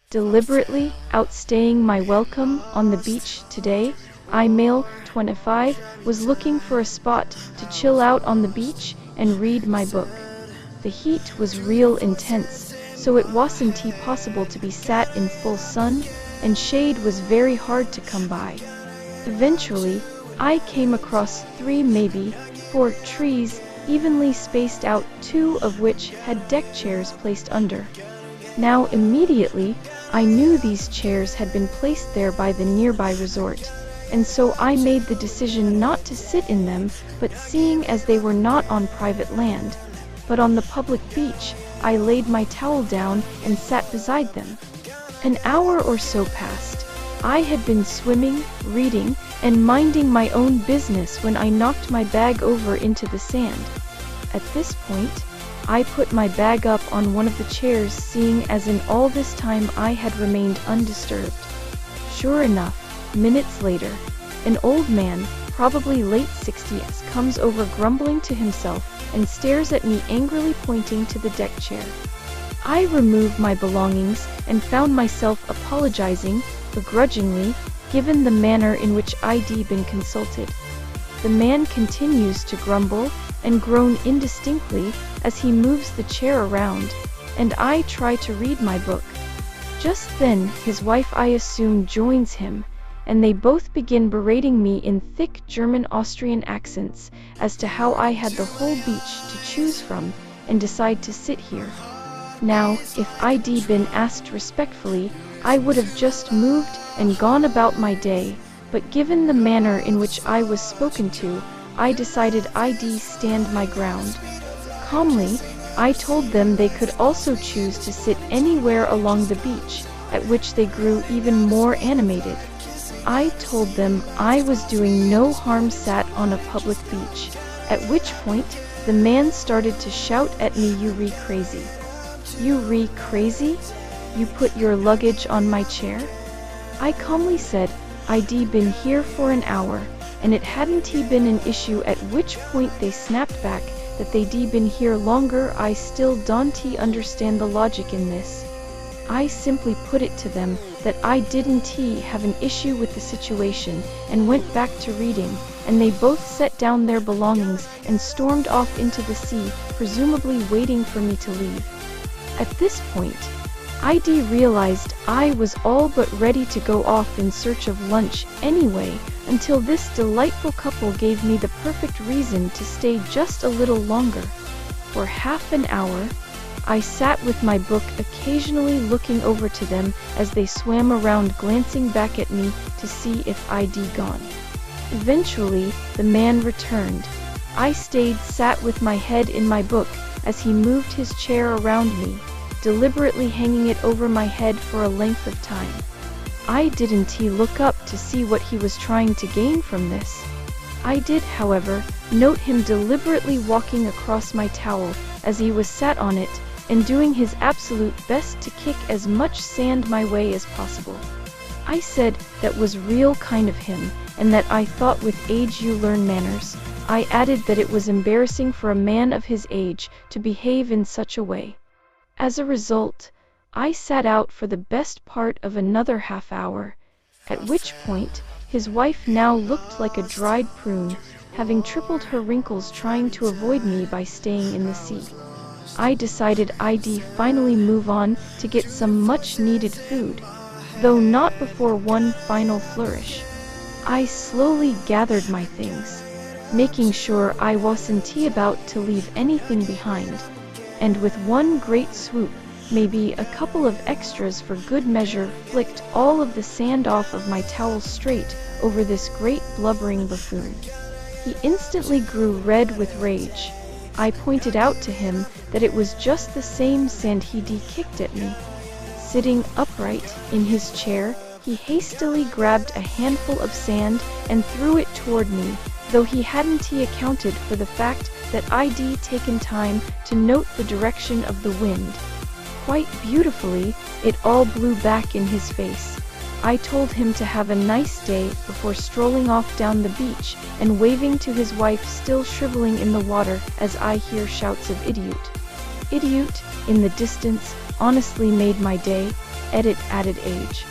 Deliberately outstaying my welcome on the beach today, I, male 25, was looking for a spot to chill out on the beach and read my book. The heat was real intense, so it wasn't possible to be sat in full sun, and shade was very hard to come by. Eventually, I came across 3, maybe 4 trees, evenly spaced out, 2 of which had deck chairs placed under. Now immediately, I knew these chairs had been placed there by the nearby resort, and so I made the decision not to sit in them, but seeing as they were not on private land, but on the public beach, I laid my towel down and sat beside them. An hour or so passed. I had been swimming, reading, and minding my own business when I knocked my bag over into the sand. At this point, I put my bag up on one of the chairs, seeing as in all this time I had remained undisturbed. Sure enough, minutes later, an old man, probably late 60s, comes over grumbling to himself and stares at me angrily, pointing to the deck chair. I removed my belongings and found myself apologizing, begrudgingly, given the manner in which I'd been consulted. The man continues to grumble and groan indistinctly as he moves the chair around, and I try to read my book. Just then, his wife, I assume, joins him, and they both begin berating me in thick German-Austrian accents as to how I had the whole beach to choose from and decide to sit here. Now, if I'd been asked respectfully, I would have just moved and gone about my day, but given the manner in which I was spoken to, I decided I'd stand my ground. Calmly, I told them they could also choose to sit anywhere along the beach, at which they grew even more animated. I told them I was doing no harm, sat on a public beach, at which point the man started to shout at me, "You re crazy? You re crazy? You put your luggage on my chair?" I calmly said I'd been here for an hour, and it hadn't been an issue, at which point they snapped back that they'd been here longer. I still don't understand the logic in this. I simply put it to them that I didn't have an issue with the situation and went back to reading, and they both set down their belongings and stormed off into the sea, presumably waiting for me to leave. At this point, I'd realized I was all but ready to go off in search of lunch anyway, until this delightful couple gave me the perfect reason to stay just a little longer. For half an hour, I sat with my book, occasionally looking over to them as they swam around, glancing back at me to see if I'd gone. Eventually, the man returned. I sat with my head in my book as he moved his chair around me, deliberately hanging it over my head for a length of time. I didn't look up to see what he was trying to gain from this. I did, however, note him deliberately walking across my towel as he was sat on it, and doing his absolute best to kick as much sand my way as possible. I said that was real kind of him, and that I thought with age you learn manners. I added that it was embarrassing for a man of his age to behave in such a way. As a result, I sat out for the best part of another half hour, at which point his wife now looked like a dried prune, having tripled her wrinkles trying to avoid me by staying in the sea. I decided I'd finally move on to get some much-needed food, though not before one final flourish. I slowly gathered my things, making sure I wasn't about to leave anything behind, and with one great swoop, maybe a couple of extras for good measure, flicked all of the sand off of my towel straight over this great blubbering buffoon. He instantly grew red with rage. I pointed out to him that it was just the same sand he'd kicked at me. Sitting upright in his chair, he hastily grabbed a handful of sand and threw it toward me, though he hadn't accounted for the fact that I'd taken time to note the direction of the wind. Quite beautifully, it all blew back in his face. I told him to have a nice day before strolling off down the beach and waving to his wife, still shriveling in the water as I hear shouts of "Idiot! Idiot!" in the distance. Honestly made my day. Edit added age.